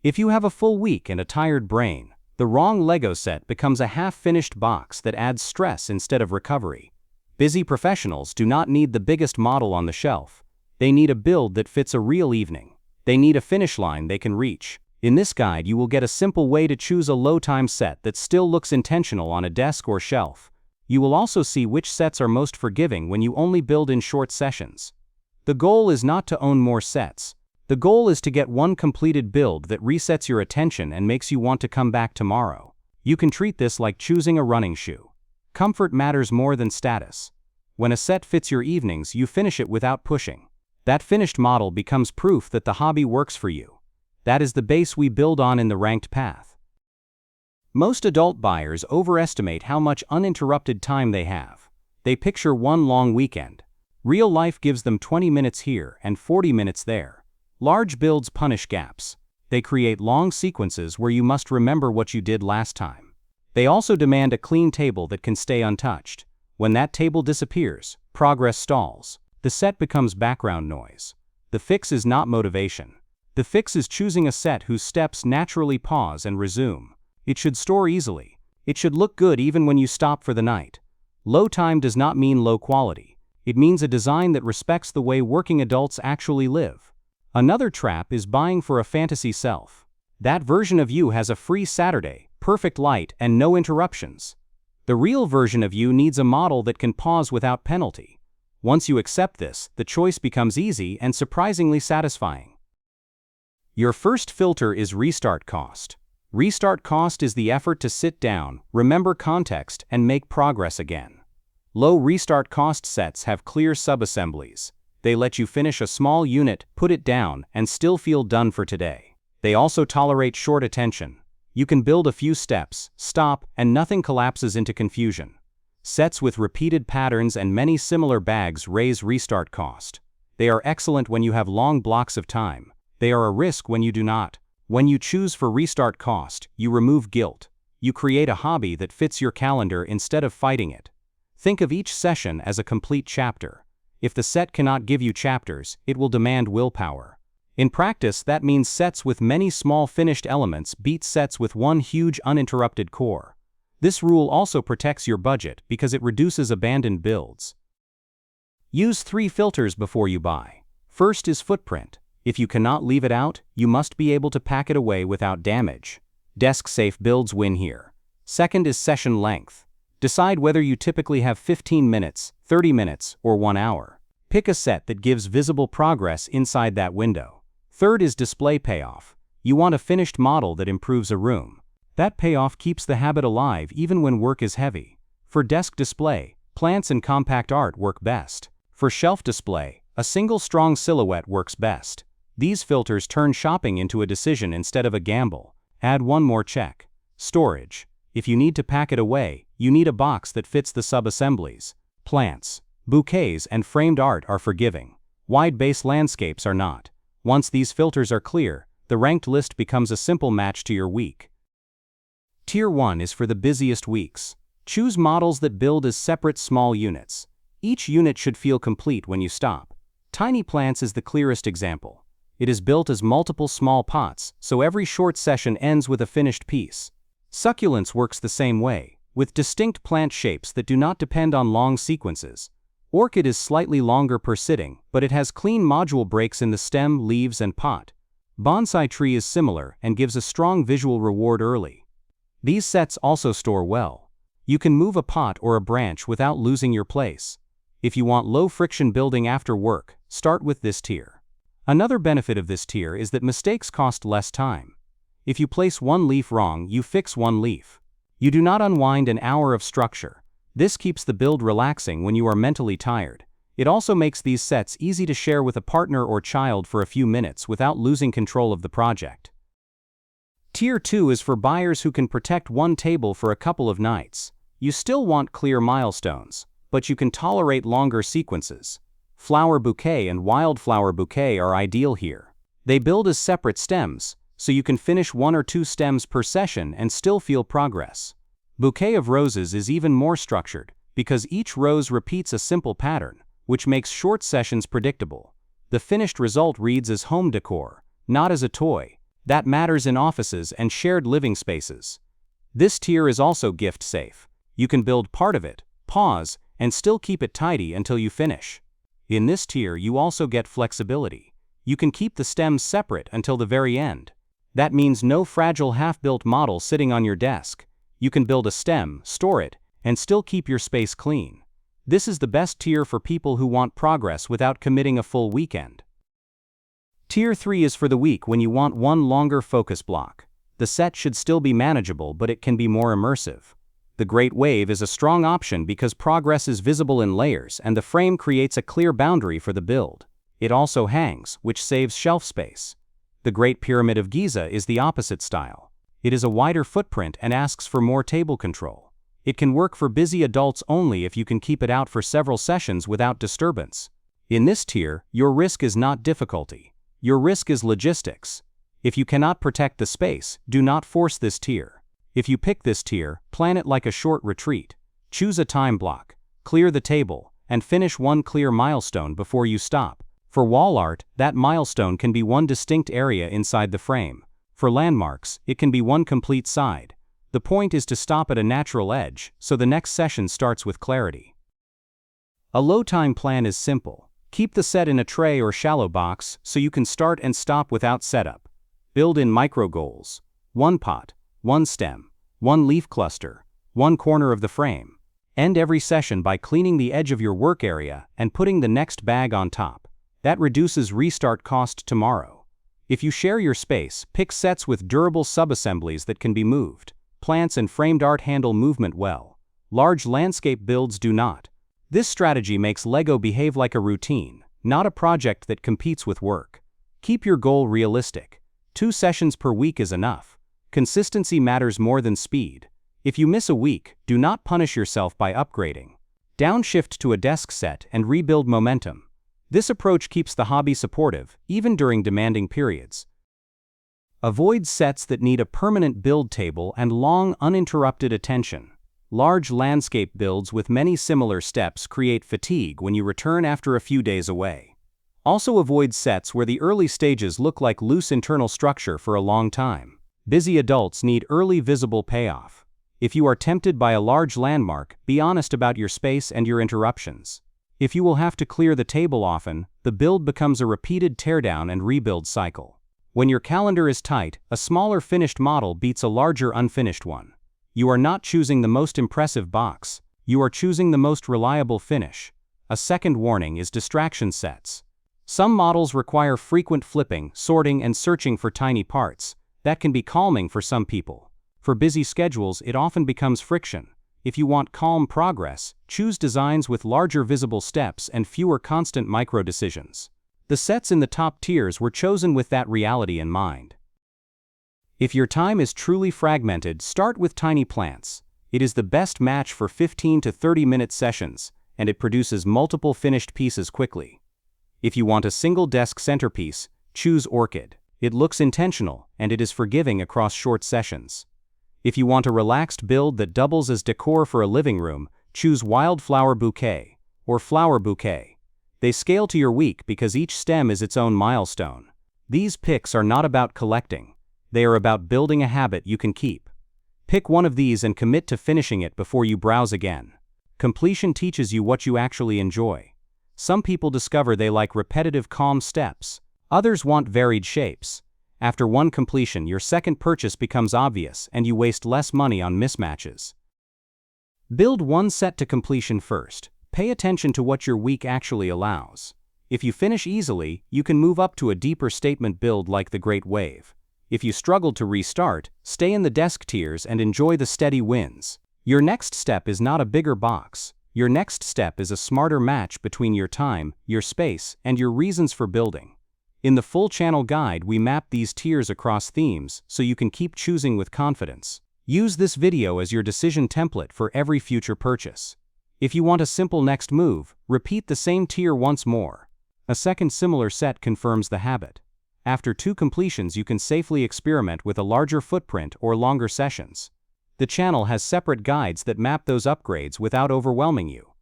If you have a full week and a tired brain, the wrong Lego set becomes a half-finished box that adds stress instead of recovery. Busy professionals do not need the biggest model on the shelf. They need a build that fits a real evening. They need a finish line they can reach. In this guide, you will get a simple way to choose a low-time set that still looks intentional on a desk or shelf. You will also see which sets are most forgiving when you only build in short sessions. The goal is not to own more sets. The goal is to get one completed build that resets your attention and makes you want to come back tomorrow. You can treat this like choosing a running shoe. Comfort matters more than status. When a set fits your evenings, you finish it without pushing. That finished model becomes proof that the hobby works for you. That is the base we build on in the ranked path. Most adult buyers overestimate how much uninterrupted time they have. They picture one long weekend. Real life gives them 20 minutes here and 40 minutes there. Large builds punish gaps. They create long sequences where you must remember what you did last time. They also demand a clean table that can stay untouched. When that table disappears, progress stalls. The set becomes background noise. The fix is not motivation. The fix is choosing a set whose steps naturally pause and resume. It should store easily. It should look good even when you stop for the night. Low time does not mean low quality. It means a design that respects the way working adults actually live. Another trap is buying for a fantasy self. That version of you has a free Saturday, perfect light, and no interruptions. The real version of you needs a model that can pause without penalty. Once you accept this, the choice becomes easy and surprisingly satisfying. Your first filter is restart cost. Restart cost is the effort to sit down, remember context, and make progress again. Low restart cost sets have clear subassemblies. They let you finish a small unit, put it down, and still feel done for today. They also tolerate short attention. You can build a few steps, stop, and nothing collapses into confusion. Sets with repeated patterns and many similar bags raise restart cost. They are excellent when you have long blocks of time. They are a risk when you do not. When you choose for restart cost, you remove guilt. You create a hobby that fits your calendar instead of fighting it. Think of each session as a complete chapter. If the set cannot give you chapters, it will demand willpower. In practice, that means sets with many small finished elements beat sets with one huge uninterrupted core. This rule also protects your budget because it reduces abandoned builds. Use 3 filters before you buy. First is footprint. If you cannot leave it out, you must be able to pack it away without damage. Desk-safe builds win here. Second is session length. Decide whether you typically have 15 minutes, 30 minutes, or 1 hour. Pick a set that gives visible progress inside that window. Third is display payoff. You want a finished model that improves a room. That payoff keeps the habit alive even when work is heavy. For desk display, plants and compact art work best. For shelf display, a single strong silhouette works best. These filters turn shopping into a decision instead of a gamble. Add one more check. Storage. If you need to pack it away, you need a box that fits the sub-assemblies. Plants, bouquets, and framed art are forgiving. Wide base landscapes are not. Once these filters are clear, the ranked list becomes a simple match to your week. Tier 1 is for the busiest weeks. Choose models that build as separate small units. Each unit should feel complete when you stop. Tiny plants is the clearest example. It is built as multiple small pots, so every short session ends with a finished piece. Succulents works the same way, with distinct plant shapes that do not depend on long sequences. Orchid is slightly longer per sitting, but it has clean module breaks in the stem, leaves, and pot. Bonsai tree is similar and gives a strong visual reward early. These sets also store well. You can move a pot or a branch without losing your place. If you want low-friction building after work, start with this tier. Another benefit of this tier is that mistakes cost less time. If you place one leaf wrong, you fix one leaf. You do not unwind an hour of structure. This keeps the build relaxing when you are mentally tired. It also makes these sets easy to share with a partner or child for a few minutes without losing control of the project. Tier 2 is for buyers who can protect one table for a couple of nights. You still want clear milestones, but you can tolerate longer sequences. Flower bouquet and wildflower bouquet are ideal here. They build as separate stems, so you can finish 1 or 2 stems per session and still feel progress. Bouquet of roses is even more structured, because each rose repeats a simple pattern, which makes short sessions predictable. The finished result reads as home decor, not as a toy. That matters in offices and shared living spaces. This tier is also gift safe. You can build part of it, pause, and still keep it tidy until you finish. In this tier you also get flexibility. You can keep the stems separate until the very end. That means no fragile half-built model sitting on your desk. You can build a stem, store it, and still keep your space clean. This is the best tier for people who want progress without committing a full weekend. Tier 3 is for the week when you want one longer focus block. The set should still be manageable, but it can be more immersive. The Great Wave is a strong option because progress is visible in layers and the frame creates a clear boundary for the build. It also hangs, which saves shelf space. The Great Pyramid of Giza is the opposite style. It is a wider footprint and asks for more table control. It can work for busy adults only if you can keep it out for several sessions without disturbance. In this tier, your risk is not difficulty. Your risk is logistics. If you cannot protect the space, do not force this tier. If you pick this tier, plan it like a short retreat. Choose a time block, clear the table, and finish one clear milestone before you stop. For wall art, that milestone can be one distinct area inside the frame. For landmarks, it can be one complete side. The point is to stop at a natural edge, so the next session starts with clarity. A low time plan is simple. Keep the set in a tray or shallow box so you can start and stop without setup. Build in micro goals. One pot, one stem, one leaf cluster, one corner of the frame. End every session by cleaning the edge of your work area and putting the next bag on top. That reduces restart cost tomorrow. If you share your space, pick sets with durable subassemblies that can be moved. Plants and framed art handle movement well. Large landscape builds do not. This strategy makes LEGO behave like a routine, not a project that competes with work. Keep your goal realistic. 2 sessions per week is enough. Consistency matters more than speed. If you miss a week, do not punish yourself by upgrading. Downshift to a desk set and rebuild momentum. This approach keeps the hobby supportive, even during demanding periods. Avoid sets that need a permanent build table and long, uninterrupted attention. Large landscape builds with many similar steps create fatigue when you return after a few days away. Also avoid sets where the early stages look like loose internal structure for a long time. Busy adults need early visible payoff. If you are tempted by a large landmark, be honest about your space and your interruptions. If you will have to clear the table often, the build becomes a repeated teardown and rebuild cycle. When your calendar is tight, a smaller finished model beats a larger unfinished one. You are not choosing the most impressive box, you are choosing the most reliable finish. A second warning is distraction sets. Some models require frequent flipping, sorting, and searching for tiny parts. That can be calming for some people. For busy schedules, it often becomes friction. If you want calm progress, choose designs with larger visible steps and fewer constant micro decisions. The sets in the top tiers were chosen with that reality in mind. If your time is truly fragmented, start with tiny plants. It is the best match for 15 to 30-minute sessions, and it produces multiple finished pieces quickly. If you want a single desk centerpiece, choose orchid. It looks intentional, and it is forgiving across short sessions. If you want a relaxed build that doubles as decor for a living room, choose wildflower bouquet or flower bouquet. They scale to your week because each stem is its own milestone. These picks are not about collecting. They are about building a habit you can keep. Pick one of these and commit to finishing it before you browse again. Completion teaches you what you actually enjoy. Some people discover they like repetitive calm steps. Others want varied shapes. After one completion, your second purchase becomes obvious and you waste less money on mismatches. Build one set to completion first. Pay attention to what your week actually allows. If you finish easily, you can move up to a deeper statement build like the Great Wave. If you struggle to restart, stay in the desk tiers and enjoy the steady wins. Your next step is not a bigger box. Your next step is a smarter match between your time, your space, and your reasons for building. In the full channel guide, we map these tiers across themes so you can keep choosing with confidence. Use this video as your decision template for every future purchase. If you want a simple next move, repeat the same tier once more. A second similar set confirms the habit. After 2 completions, you can safely experiment with a larger footprint or longer sessions. The channel has separate guides that map those upgrades without overwhelming you.